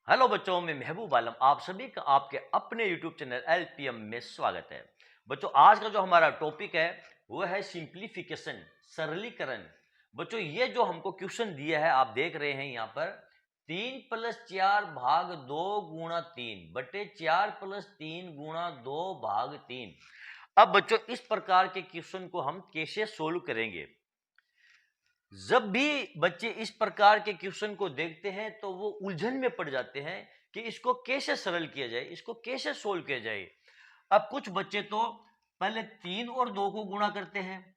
Hello बच्चों, मैं महबूब आलम आप सभी का आपके अपने YouTube चैनल एलपीएम में स्वागत है। बच्चों, आज का जो हमारा टॉपिक है वो है सिंप्लीफिकेशन, सरलीकरण। बच्चों, ये जो हमको क्वेश्चन दिया है आप देख रहे हैं यहाँ पर 3+4/2 × 3 × 4+3 अब बच्चों इस प्रकार के क्वेश्चन को हम कैसे सोल्व करेंगे। जब भी बच्चे इस प्रकार के क्वेश्चन को देखते हैं तो वो उलझन में पड़ जाते हैं कि इसको कैसे सरल किया जाए, इसको कैसे सोल्व किया जाए। अब कुछ बच्चे तो पहले 3 और 2 को गुणा करते हैं,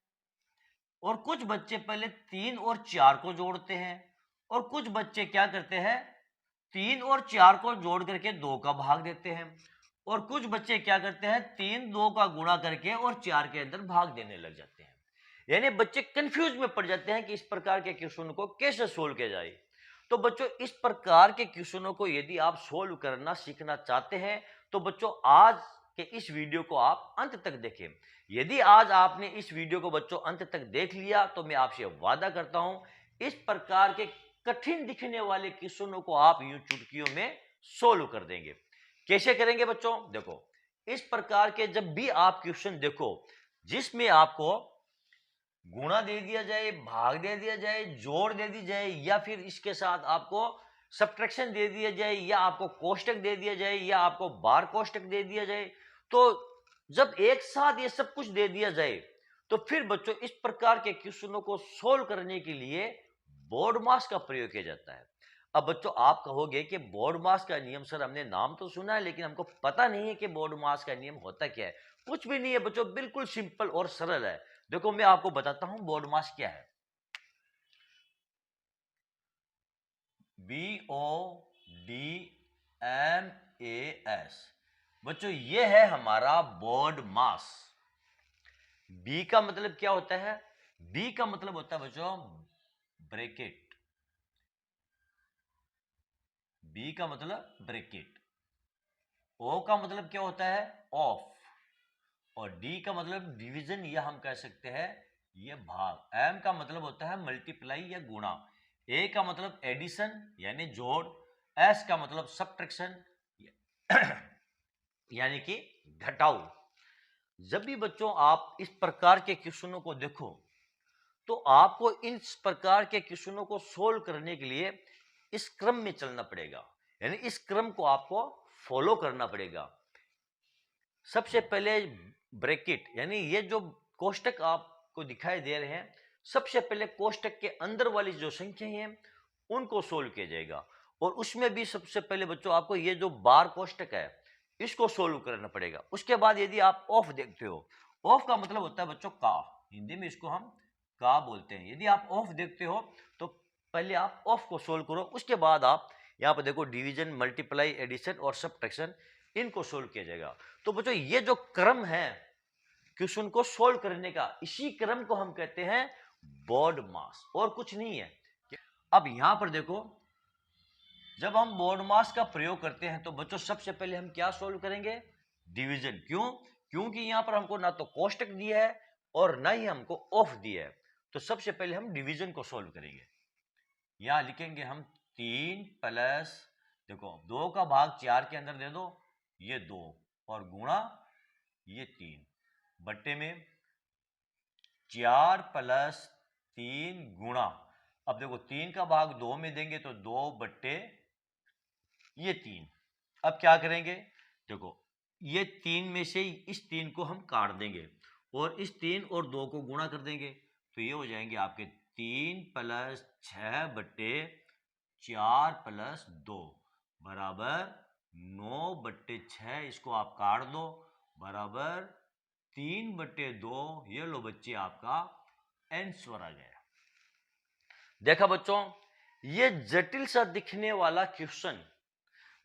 और कुछ बच्चे पहले 3 और 4 को जोड़ते हैं, और कुछ बच्चे क्या करते हैं 3 और 4 को जोड़ करके 2 का भाग देते हैं, और कुछ बच्चे क्या करते हैं 3 2 का गुणा करके और 4 के अंदर भाग देने लग जाते हैं। यानी बच्चे कंफ्यूज में पड़ जाते हैं कि इस प्रकार के क्वेश्चन को कैसे सोल्व किया जाए। तो बच्चों इस प्रकार के क्वेश्चनों को यदि आप सोल्व करना सीखना चाहते हैं तो बच्चों आज के इस वीडियो को आप अंत तक देखें। यदि आज आपने इस वीडियो को बच्चों अंत तक देख लिया तो मैं आपसे वादा करता हूं इस प्रकार के कठिन दिखने वाले क्वेश्चनों को आप यूं चुटकियों में सोल्व कर देंगे। कैसे करेंगे बच्चों? देखो, इस प्रकार के जब भी आप क्वेश्चन देखो जिसमें आपको गुणा दे दिया जाए, भाग दे दिया जाए, जोड़ दे दी जाए, या फिर इसके साथ आपको सब्ट्रैक्शन दे दिया जाए, या आपको कोष्टक दे दिया जाए, या आपको बार कोष्टक दे दिया जाए, तो जब एक साथ ये सब कुछ दे दिया जाए तो फिर बच्चों इस प्रकार के क्वेश्चनों को सोल्व करने के लिए बोर्ड मास का प्रयोग किया जाता है। अब बच्चों आप कहोगे कि बोर्ड मास का नियम सर हमने नाम तो सुना है लेकिन हमको पता नहीं है कि बोर्ड मास का नियम होता क्या है। कुछ भी नहीं है बच्चों, बिल्कुल सिंपल और सरल है। देखो मैं आपको बताता हूं बोर्ड मास क्या है। BODMAS बच्चों ये है हमारा बोर्ड मास। बी का मतलब क्या होता है? बी का मतलब होता है बच्चों ब्रैकेट। बी का मतलब ब्रैकेट। ओ का मतलब क्या होता है? ऑफ। और डी का मतलब डिवीजन या हम कह सकते हैं ये भाग। एम का मतलब होता है मल्टीप्लाई या गुणा। ए का मतलब एडिशन यानी जोड़। एस का मतलब सब्ट्रैक्शन यानी कि घटाव। जब भी बच्चों आप इस प्रकार के क्वेश्चनों को देखो तो आपको इस प्रकार के क्वेश्चनों को सोल्व करने के लिए इस क्रम में चलना पड़ेगा, यानी इस क्रम को आपको फॉलो करना पड़ेगा। सबसे पहले ब्रैकेट यानी ये जो कोष्टक आपको दिखाई दे रहे हैं, सबसे पहले कोष्टक के अंदर वाली जो संख्या हैं उनको सोल्व किया जाएगा। और उसमें भी सबसे पहले बच्चों आपको ये जो बार कोष्टक है इसको सोल्व करना पड़ेगा। उसके बाद यदि आप ऑफ देखते हो, ऑफ का मतलब होता है बच्चों का, हिंदी में इसको हम का बोलते हैं। यदि आप ऑफ देखते हो तो पहले आप ऑफ को सोल्व करो, उसके बाद आप यहाँ पर देखो डिवीजन, मल्टीप्लाई, एडिशन और सब्ट्रैक्शन इनको सोल्व किया जाएगा। तो बच्चों ये जो क्रम है क्वेश्चन को सोल्व करने का, इसी क्रम को हम कहते हैं बोर्ड मास, और कुछ नहीं है। अब यहां पर देखो, जब हम बोर्ड मास का प्रयोग करते हैं तो बच्चों सबसे पहले हम क्या सोल्व करेंगे? डिवीजन। क्यों? क्योंकि यहां पर हमको ना तो कोष्टक दिया है और ना ही हमको ऑफ दिया है। तो सबसे पहले हम डिवीजन को सोल्व करेंगे। यहां लिखेंगे हम 3 प्लस, देखो 2 का भाग 4 के अंदर दे दो, ये 2, और गुणा ये 3 बट्टे में 4 प्लस 3 गुणा, अब देखो 3 का भाग 2 में देंगे तो 2 बट्टे ये 3। अब क्या करेंगे? देखो ये 3 में से इस 3 को हम काट देंगे और इस 3 और 2 को गुणा कर देंगे, तो ये हो जाएंगे आपके 3 प्लस 6 बट्टे 4 प्लस 2 बराबर 9 बट्टे 6। इसको आप काट दो, बराबर 3 बट्टे 2। ये लो बच्चे आपका आंसर आ गया। देखा बच्चों, ये जटिल सा दिखने वाला क्वेश्चन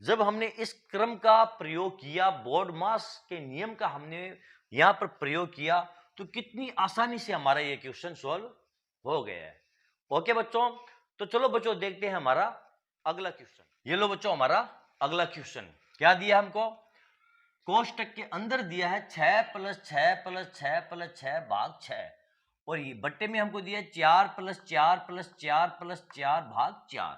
जब हमने इस क्रम का प्रयोग किया, बोर्ड मास के नियम का हमने यहां पर प्रयोग किया, तो कितनी आसानी से हमारा ये क्वेश्चन सॉल्व हो गया है। ओके बच्चों, तो चलो बच्चों देखते हैं हमारा अगला क्वेश्चन। ये लो बच्चों हमारा अगला क्वेश्चन क्या दिया हमको? कोष्टक के अंदर दिया है 6 प्लस 6 प्लस 6 प्लस 6 भाग 6, और ये बट्टे में हमको दिया 4 प्लस 4 प्लस 4 प्लस 4 भाग 4।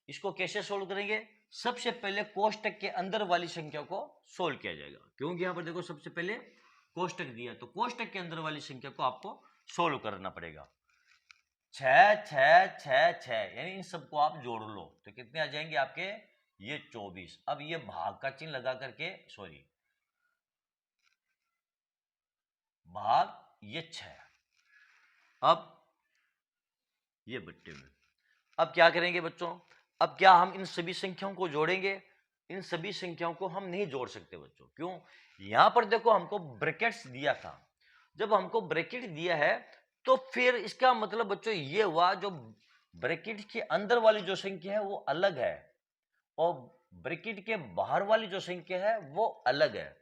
इसको कैसे सोल्व करेंगे? सबसे पहले कोष्टक के अंदर वाली संख्या को सोल्व किया जाएगा, क्योंकि यहां पर देखो सबसे पहले कोष्टक दिया, तो कोष्टक के अंदर वाली संख्या को आपको सोल्व करना पड़ेगा। 6 6 6 6 यानी इन सबको आप जोड़ लो तो कितने आ जाएंगे आपके? ये 24। अब ये भाग का चिन्ह लगा करके, सॉरी भाग ये 6, अब ये बट्टे में। अब क्या करेंगे बच्चों? अब क्या हम इन सभी संख्याओं को जोड़ेंगे? इन सभी संख्याओं को हम नहीं जोड़ सकते बच्चों। क्यों? यहां पर देखो हमको ब्रैकेट्स दिया था, जब हमको ब्रैकेट दिया है तो फिर इसका मतलब बच्चों ये हुआ जो ब्रैकेट के अंदर वाली जो संख्या है वो अलग है और ब्रैकेट के बाहर वाली जो संख्या है वो अलग है।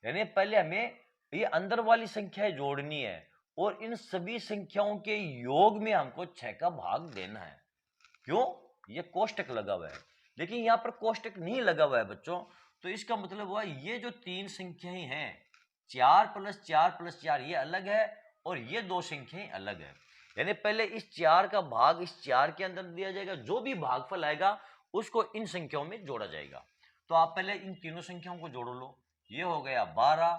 यानी पहले हमें ये अंदर वाली संख्याएं जोड़नी है और इन सभी संख्याओं के योग में हमको 6 का भाग देना है। क्यों? ये कोष्टक लगा हुआ है, लेकिन यहां पर कोष्टक नहीं लगा हुआ है बच्चों, तो इसका मतलब हुआ ये जो तीन संख्याएं हैं 4 + 4 + 4 ये अलग है और ये दो संख्याएं अलग है। यानी पहले इस 4 का भाग इस 4 के अंदर दिया जाएगा, जो भी भागफल आएगा उसको इन संख्याओं में जोड़ा जाएगा। तो आप पहले इन तीनों संख्याओं को जोड़ लो, ये हो गया 12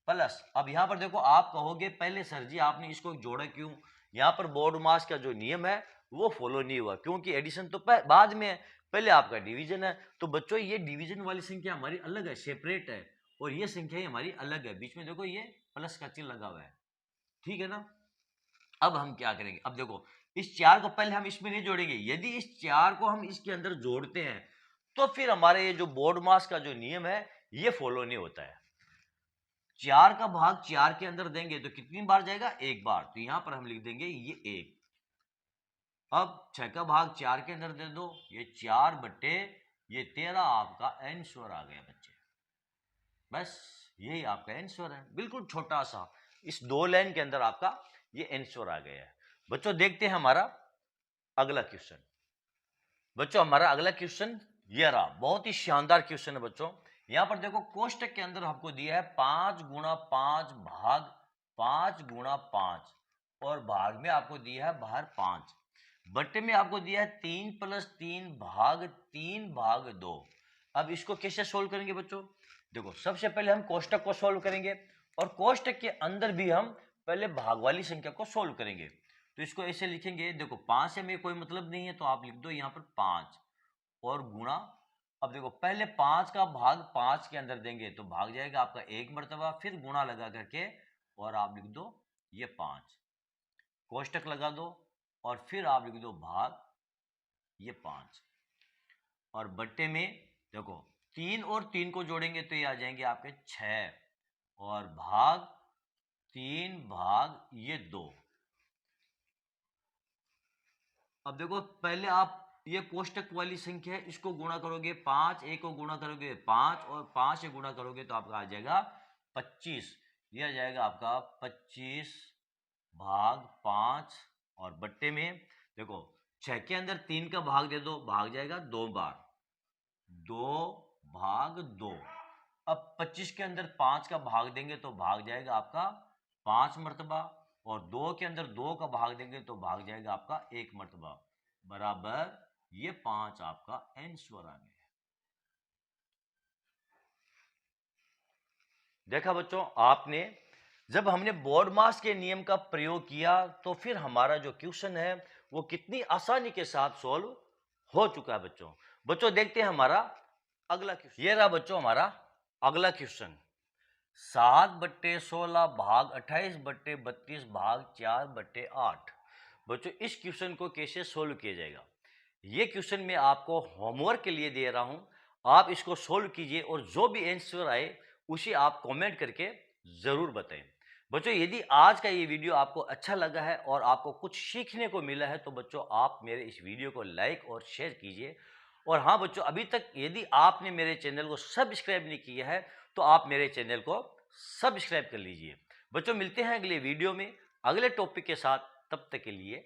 प्लस, अब यहां पर देखो आप कहोगे पहले सर जी आपने इसको जोड़ा क्यों? यहां पर बोर्ड मास का जो नियम है वो फॉलो नहीं हुआ, क्योंकि एडिशन तो बाद में है, पहले आपका डिवीजन है। तो बच्चों ये डिवीजन वाली संख्या हमारी अलग है, सेपरेट है, और ये संख्या हमारी अलग है, बीच में देखो ये प्लस का चिन्ह लगा हुआ है, ठीक है ना। अब हम क्या करेंगे? अब देखो इस 4 को पहले हम इसमें नहीं जोड़ेंगे, यदि इस 4 को हम इसके अंदर जोड़ते हैं तो फिर हमारे ये जो बोर्ड मास का जो नियम है ये फॉलो नहीं होता है। 4 का भाग 4 के अंदर देंगे तो कितनी बार जाएगा? एक बार, तो यहां पर हम लिख देंगे ये 1। अब 6 का भाग 4 के अंदर दे दो, ये 4 बट्टे ये 13 आपका आंसर आ गया बच्चे। बस यही आपका आंसर है, बिल्कुल छोटा सा, इस 2 लाइन के अंदर आपका ये आंसर आ गया है। बच्चों देखते हैं हमारा अगला क्वेश्चन। बच्चों हमारा अगला क्वेश्चन ये रहा, बहुत ही शानदार क्वेश्चन है बच्चों। यहां पर देखो कोष्टक के अंदर हमको दिया है 5 × 5 भाग 5 × 5 और भाग में आपको दिया है बाहर 5, बट्टे में आपको दिया है 3 + 3 भाग 3 भाग 2। अब इसको कैसे सोल्व करेंगे बच्चों? देखो सबसे पहले हम कोष्टक को सोल्व करेंगे और कोष्टक के अंदर भी हम पहले भाग वाली संख्या को सोल्व करेंगे। तो इसको ऐसे लिखेंगे, देखो 5 से हमें कोई मतलब नहीं है तो आप लिख दो यहाँ पर 5 और गुणा। अब देखो पहले 5 का भाग 5 के अंदर देंगे तो भाग जाएगा आपका 1 मर्तबा, फिर गुणा लगा करके और आप लिख दो ये 5, कोष्टक लगा दो और फिर आप लिख दो भाग ये 5 और बट्टे में देखो 3 और 3 को जोड़ेंगे तो ये आ जाएंगे आपके 6 और भाग 3 भाग ये 2। अब देखो पहले आप ये कोष्टक वाली संख्या है इसको गुणा करोगे 5, 1 को गुणा करोगे 5 और 5 से गुणा करोगे तो आपका आ जाएगा 25, ये आ जाएगा आपका 25 भाग 5 और बट्टे में देखो 6 के अंदर 3 का भाग दे दो, भाग जाएगा 2 बार, 2 भाग 2। अब 25 के अंदर 5 का भाग देंगे तो भाग जाएगा आपका 5 मर्तबा और 2 के अंदर 2 का भाग देंगे तो भाग जाएगा आपका 1 मर्तबा, बराबर ये 5 आपका आंसर आ गया। देखा बच्चों आपने, जब हमने बोर्ड मास के नियम का प्रयोग किया तो फिर हमारा जो क्वेश्चन है वो कितनी आसानी के साथ सॉल्व हो चुका है बच्चों। बच्चों देखते हैं हमारा अगला क्वेश्चन, ये रहा बच्चों हमारा अगला क्वेश्चन। 7/16 भाग 28/32 भाग 4/8। बच्चों इस क्वेश्चन को कैसे सोल्व किया जाएगा, ये क्वेश्चन मैं आपको होमवर्क के लिए दे रहा हूं, आप इसको सोल्व कीजिए और जो भी आंसर आए उसे आप कमेंट करके जरूर बताएं। बच्चों यदि आज का ये वीडियो आपको अच्छा लगा है और आपको कुछ सीखने को मिला है तो बच्चों आप मेरे इस वीडियो को लाइक और शेयर कीजिए। और हाँ बच्चों अभी तक यदि आपने मेरे चैनल को सब्सक्राइब नहीं किया है तो आप मेरे चैनल को सब्सक्राइब कर लीजिए। बच्चों मिलते हैं अगले वीडियो में अगले टॉपिक के साथ, तब तक के लिए